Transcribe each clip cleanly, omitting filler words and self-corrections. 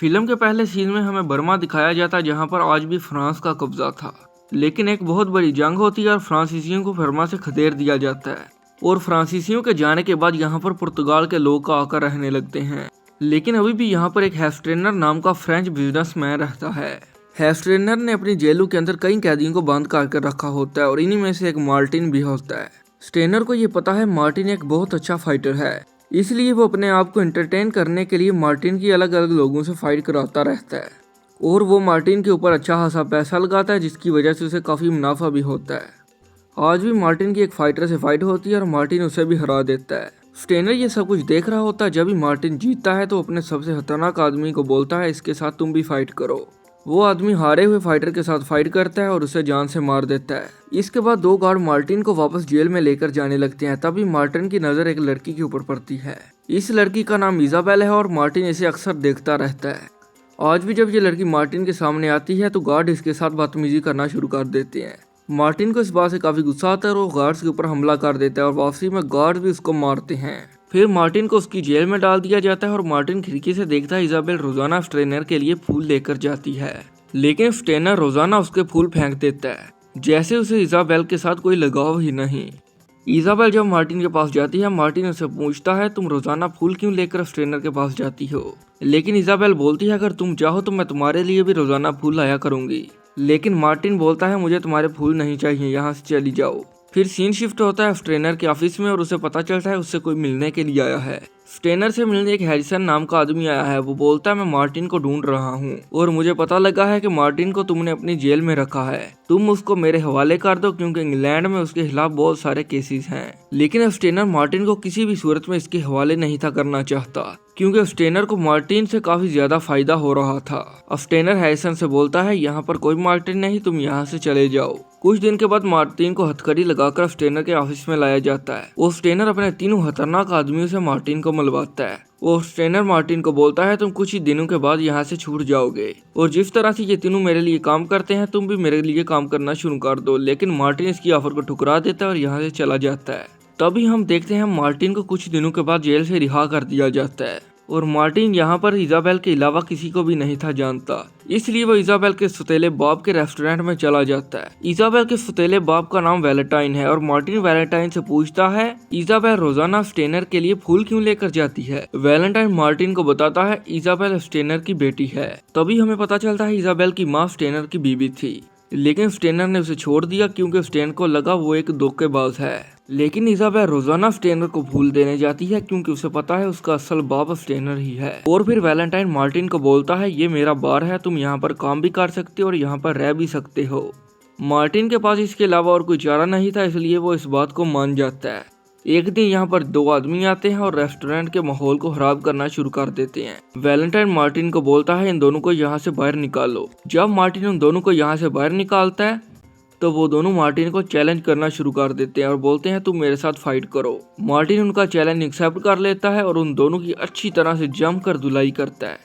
Film के पहले scene में हमें बर्मा दिखाया जाता जहां पर आज भी फ्रांस का कब्जा था। लेकिन एक बहुत बड़ी जंग होती है और फ्रांसीसियों को बर्मा से खदेड़ दिया जाता है। और फ्रांसीसियों के जाने के बाद यहाँ पर पुर्तगाल के लोग आकर रहने लगते हैं। लेकिन अभी भी यहाँ पर एक हेस्ट्रेनर नाम का फ्रेंच बिजनेसमैन रहता है। हेस्ट्रेनर ने अपनी जेलों के अंदर कई कैदियों को बंद कर रखा होता है और इन्हीं में से एक मार्टिन भी होता है। स्टेनर को ये पता है मार्टिन एक बहुत अच्छा फाइटर है, इसलिए वो अपने आप को एंटरटेन करने के लिए मार्टिन की अलग अलग लोगों से फाइट कराता रहता है। और वो मार्टिन के ऊपर अच्छा खासा पैसा लगाता है, जिसकी वजह से उसे काफ़ी मुनाफा भी होता है। आज भी मार्टिन की एक फाइटर से फाइट होती है और मार्टिन उसे भी हरा देता है। स्टेनर ये सब कुछ देख रहा होता है। जब भी मार्टिन जीतता है तो अपने सबसे खतरनाक आदमी को बोलता है इसके साथ तुम भी फाइट करो। वो आदमी हारे हुए फाइटर के साथ फाइट करता है और उसे जान से मार देता है। इसके बाद दो गार्ड मार्टिन को वापस जेल में लेकर जाने लगते हैं। तभी मार्टिन की नजर एक लड़की के ऊपर पड़ती है। इस लड़की का नाम इजाबेल है और मार्टिन इसे अक्सर देखता रहता है। आज भी जब ये लड़की मार्टिन के सामने आती है तो गार्ड इसके साथ बदतमीजी करना शुरू कर देते हैं। मार्टिन को इस बात से काफी गुस्सा आता है और वो गार्ड्स के ऊपर हमला कर देता है और वापसी में गार्ड भी उसको मारते हैं। फिर मार्टिन को उसकी जेल में डाल दिया जाता है और मार्टिन खिड़की से देखता है इजाबेल रोजाना स्टेनर के लिए फूल लेकर जाती है। लेकिन स्टेनर रोजाना उसके फूल फेंक देता है, जैसे उसे इजाबेल के साथ कोई लगाव ही नहीं। इजाबेल जब मार्टिन के पास जाती है, मार्टिन उसे पूछता है तुम रोजाना फूल क्यों लेकर स्टेनर के पास जाती हो। लेकिन इजाबेल बोलती है अगर तुम चाहो तो मैं तुम्हारे लिए भी रोजाना फूल लाया करूंगी। लेकिन मार्टिन बोलता है मुझे तुम्हारे फूल नहीं चाहिए, यहाँ से चली जाओ। फिर सीन शिफ्ट होता है स्टेनर के ऑफिस में और उसे पता चलता है उससे कोई मिलने के लिए आया है। स्टेनर से मिलने एक हैरिसन नाम का आदमी आया है। वो बोलता है मैं मार्टिन को ढूंढ रहा हूँ और मुझे पता लगा है कि मार्टिन को तुमने अपनी जेल में रखा है। तुम उसको मेरे हवाले कर दो क्योंकि इंग्लैंड में उसके खिलाफ बहुत सारे केसेस हैं। लेकिन स्टेनर मार्टिन को किसी भी सूरत में इसके हवाले नहीं था करना चाहता, क्योंकि स्टेनर को मार्टिन से काफी ज्यादा फायदा हो रहा था। स्टेनर हैरिसन से बोलता है यहाँ पर कोई मार्टिन नहीं, तुम यहाँ से चले जाओ। कुछ दिन के बाद मार्टिन को हथकड़ी लगाकर स्टेनर के ऑफिस में लाया जाता है। वो स्टेनर अपने तीनों खतरनाक आदमियों से मार्टिन को मिलवाता है। वो स्टेनर मार्टिन को बोलता है तुम कुछ ही दिनों के बाद यहाँ से छूट जाओगे और जिस तरह से ये तीनों मेरे लिए काम करते हैं तुम भी मेरे लिए काम करना शुरू कर दो। लेकिन मार्टिन इसकी ऑफर को ठुकरा देता है और यहाँ से चला जाता है। तभी हम देखते हैं मार्टिन को कुछ दिनों के बाद जेल से रिहा कर दिया जाता है और मार्टिन यहाँ पर इजाबेल के अलावा किसी को भी नहीं था जानता, इसलिए वो इजाबेल के सौतेले बाप के रेस्टोरेंट में चला जाता है। इजाबेल के सौतेले बाप का नाम वैलेंटाइन है और मार्टिन वैलेंटाइन से पूछता है इजाबेल रोजाना स्टेनर के लिए फूल क्यों लेकर जाती है। वैलेंटाइन मार्टिन को बताता है इजाबेल स्टेनर की बेटी है। तभी हमें पता चलता है इजाबेल की माँ स्टेनर की बीवी थी, लेकिन स्टेनर ने उसे छोड़ दिया क्योंकि स्टेनर को लगा वो एक धोखेबाज है। लेकिन इजाबेल रोजाना स्टेनर को फूल देने जाती है क्योंकि उसे पता है उसका असल बाप स्टेनर ही है। और फिर वैलेंटाइन मार्टिन को बोलता है ये मेरा बार है, तुम यहाँ पर काम भी कर सकते हो और यहाँ पर रह भी सकते हो। मार्टिन के पास इसके अलावा और कोई चारा नहीं था, इसलिए वो इस बात को मान जाता है। एक दिन यहाँ पर दो आदमी आते हैं और रेस्टोरेंट के माहौल को खराब करना शुरू कर देते हैं। वैलेंटाइन मार्टिन को बोलता है इन दोनों को यहाँ से बाहर निकालो। जब मार्टिन उन दोनों को यहाँ से बाहर निकालता है तो वो दोनों मार्टिन को चैलेंज करना शुरू कर देते हैं और बोलते हैं तुम मेरे साथ फाइट करो। मार्टिन उनका चैलेंज एक्सेप्ट कर लेता है और उन दोनों की अच्छी तरह से जमकर धुलाई करता है।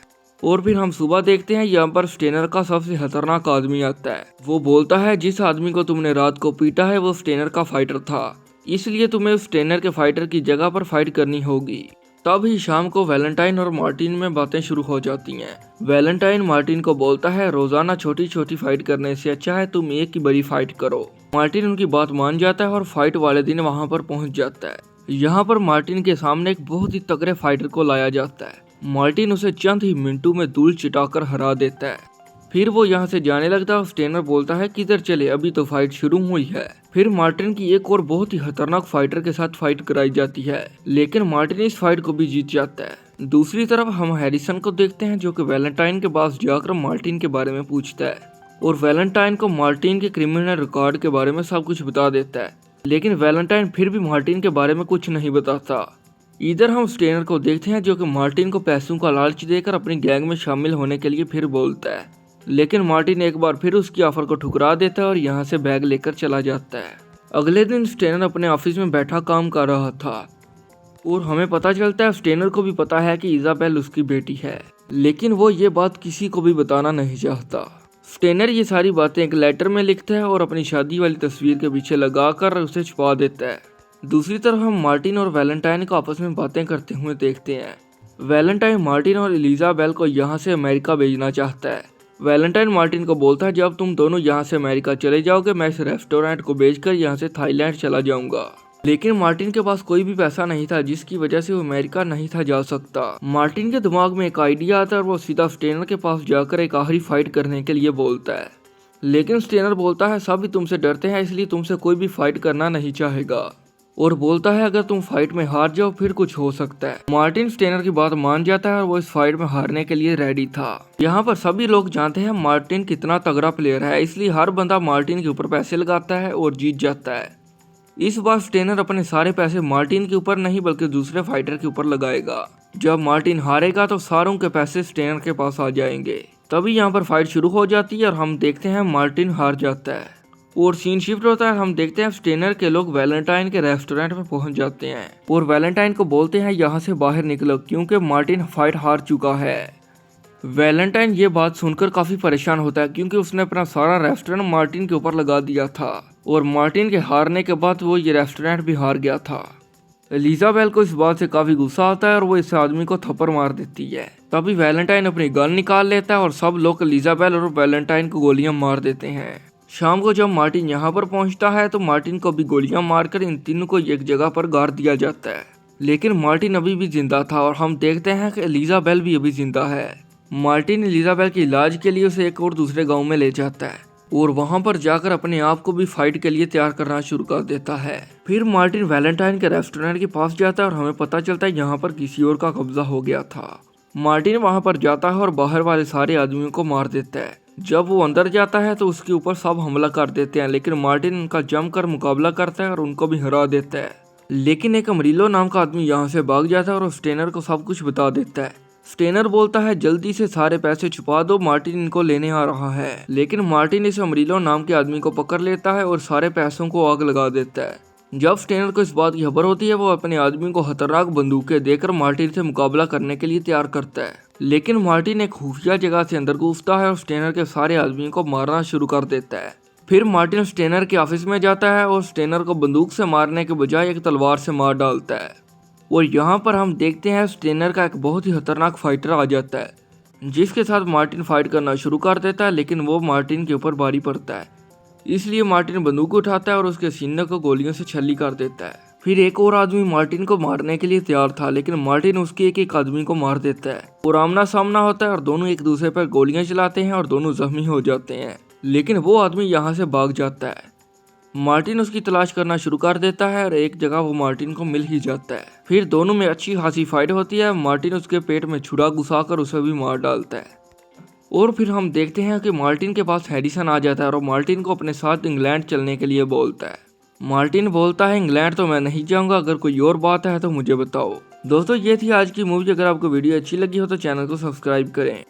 और फिर हम सुबह देखते हैं यहाँ पर स्टेनर का सबसे खतरनाक आदमी आता है। वो बोलता है जिस आदमी को तुमने रात को पीटा है वो स्टेनर का फाइटर था, इसलिए तुम्हें उस स्टेनर के फाइटर की जगह पर फाइट करनी होगी। तभी शाम को वैलेंटाइन और मार्टिन में बातें शुरू हो जाती हैं। वैलेंटाइन मार्टिन को बोलता है रोजाना छोटी छोटी फाइट करने से अच्छा है तुम एक ही बड़ी फाइट करो। मार्टिन उनकी बात मान जाता है और फाइट वाले दिन वहां पर पहुंच जाता है। यहाँ पर मार्टिन के सामने एक बहुत ही तगड़े फाइटर को लाया जाता है। मार्टिन उसे चंद ही मिनटों में धूल चिटाकर हरा देता है। फिर वो यहाँ से जाने लगता है और स्टेनर बोलता है किधर चले, अभी तो फाइट शुरू हुई है। फिर मार्टिन की एक और बहुत ही खतरनाक फाइटर के साथ फाइट कराई जाती है, लेकिन मार्टिन इस फाइट को भी जीत जाता है। दूसरी तरफ हम हैरिसन को देखते हैं जो कि वैलेंटाइन के पास जाकर मार्टिन के बारे में पूछता है और वैलेंटाइन को मार्टिन के क्रिमिनल रिकॉर्ड के बारे में सब कुछ बता देता है। लेकिन वैलेंटाइन फिर भी मार्टिन के बारे में कुछ नहीं बताता। इधर हम स्टेनर को देखते हैं जो कि मार्टिन को पैसों का लालच देकर अपनी गैंग में शामिल होने के लिए फिर बोलता है, लेकिन मार्टिन एक बार फिर उसकी ऑफर को ठुकरा देता है और यहाँ से बैग लेकर चला जाता है। अगले दिन स्टेनर अपने ऑफिस में बैठा काम कर रहा था और हमें पता चलता है स्टेनर को भी पता है कि इजाबेल उसकी बेटी है, लेकिन वो ये बात किसी को भी बताना नहीं चाहता। स्टेनर ये सारी बातें एक लेटर में लिखता है और अपनी शादी वाली तस्वीर के पीछे लगाकर उसे छुपा देता है। दूसरी तरफ हम मार्टिन और वैलेंटाइन को आपस में बातें करते हुए देखते हैं। वैलेंटाइन मार्टिन और इलिजाबेल को यहाँ से अमेरिका भेजना चाहता है। वैलेंटाइन मार्टिन को बोलता है जब तुम दोनों यहाँ से अमेरिका चले जाओगे मैं इस रेस्टोरेंट को बेचकर यहाँ से थाईलैंड चला जाऊंगा। लेकिन मार्टिन के पास कोई भी पैसा नहीं था जिसकी वजह से वो अमेरिका नहीं था जा सकता। मार्टिन के दिमाग में एक आइडिया आता है और वो सीधा स्टेनर के पास जाकर एक आखिरी फाइट करने के लिए बोलता है। लेकिन स्टेनर बोलता है सभी तुमसे डरते हैं इसलिए तुमसे कोई भी फाइट करना नहीं चाहेगा और बोलता है अगर तुम फाइट में हार जाओ फिर कुछ हो सकता है। मार्टिन स्टेनर की बात मान जाता है और वो इस फाइट में हारने के लिए रेडी था। यहाँ पर सभी लोग जानते हैं मार्टिन कितना तगड़ा प्लेयर है, इसलिए हर बंदा मार्टिन के ऊपर पैसे लगाता है और जीत जाता है। इस बार स्टेनर अपने सारे पैसे मार्टिन के ऊपर नहीं बल्कि दूसरे फाइटर के ऊपर लगाएगा। जब मार्टिन हारेगा तो सारों के पैसे स्टेनर के पास आ जाएंगे। तभी यहाँ पर फाइट शुरू हो जाती है और हम देखते हैं मार्टिन हार जाता है और सीन शिफ्ट होता है। हम देखते हैं स्टेनर के लोग वैलेंटाइन के रेस्टोरेंट में पहुंच जाते हैं और वैलेंटाइन को बोलते हैं यहाँ से बाहर निकलो क्योंकि मार्टिन फाइट हार चुका है। वैलेंटाइन ये बात सुनकर काफी परेशान होता है क्योंकि उसने अपना सारा रेस्टोरेंट मार्टिन के ऊपर लगा दिया था और मार्टिन के हारने के बाद वो ये रेस्टोरेंट भी हार गया था। इलिजाबेल को इस बात से काफी गुस्सा आता है और वो इस आदमी को थप्पड़ मार देती है। तभी वैलेंटाइन अपनी गन निकाल लेता है और सब लोग इलिजाबेल और वैलेंटाइन को गोलियां मार देते हैं। शाम को जब मार्टिन यहाँ पर पहुंचता है तो मार्टिन को भी गोलियां मारकर इन तीनों को एक जगह पर गाड़ दिया जाता है। लेकिन मार्टिन अभी भी जिंदा था और हम देखते हैं कि इलिजाबेल भी अभी जिंदा है। मार्टिन इलिजाबेल के इलाज के लिए उसे एक और दूसरे गाँव में ले जाता है और वहां पर जाकर अपने आप को भी फाइट के लिए तैयार करना शुरू कर देता है। फिर मार्टिन वैलेंटाइन के रेस्टोरेंट के पास जाता है और हमें पता चलता है यहाँ पर किसी और का कब्जा हो गया था। मार्टिन वहां पर जाता है और बाहर वाले सारे आदमियों को मार देता है। जब वो अंदर जाता है तो उसके ऊपर सब हमला कर देते हैं, लेकिन मार्टिन उनका जमकर मुकाबला करता है और उनको भी हरा देता है। लेकिन एक अमरीलो नाम का आदमी यहाँ से भाग जाता है और स्टेनर को सब कुछ बता देता है। स्टेनर बोलता है जल्दी से सारे पैसे छुपा दो, मार्टिन इनको लेने आ रहा है। लेकिन मार्टिन इस अमरीलो नाम के आदमी को पकड़ लेता है और सारे पैसों को आग लगा देता है। जब स्टेनर को इस बात की खबर होती है वो अपने आदमी को खतरनाक बंदूकें देकर मार्टिन से मुकाबला करने के लिए तैयार करता है। लेकिन मार्टिन एक खुफिया जगह से अंदर घुसता है और स्टेनर के सारे आदमियों को मारना शुरू कर देता है। फिर मार्टिन स्टेनर के ऑफिस में जाता है और स्टेनर को बंदूक से मारने के बजाय एक तलवार से मार डालता है और यहाँ पर हम देखते हैं स्टेनर का एक बहुत ही खतरनाक फाइटर आ जाता है जिसके साथ मार्टिन फाइट करना शुरू कर देता है। लेकिन वो मार्टिन के ऊपर भारी पड़ता है, इसलिए मार्टिन बंदूक उठाता है और उसके सीने को गोलियों से छल्ली कर देता है। फिर एक और आदमी मार्टिन को मारने के लिए तैयार था, लेकिन मार्टिन उसके एक आदमी को मार देता है और आमना सामना होता है और दोनों एक दूसरे पर गोलियां चलाते हैं और दोनों जख्मी हो जाते हैं। लेकिन वो आदमी यहाँ से भाग जाता है। मार्टिन उसकी तलाश करना शुरू कर देता है और एक जगह वो मार्टिन को मिल ही जाता है। फिर दोनों में अच्छी खासी फाइट होती है। मार्टिन उसके पेट में छुरा घुसाकर उसे भी मार डालता है और फिर हम देखते हैं कि मार्टिन के पास हैरिसन आ जाता है और मार्टिन को अपने साथ इंग्लैंड चलने के लिए बोलता है। मार्टिन बोलता है इंग्लैंड तो मैं नहीं जाऊंगा, अगर कोई और बात है तो मुझे बताओ। दोस्तों ये थी आज की मूवी। अगर आपको वीडियो अच्छी लगी हो तो चैनल को सब्सक्राइब करें।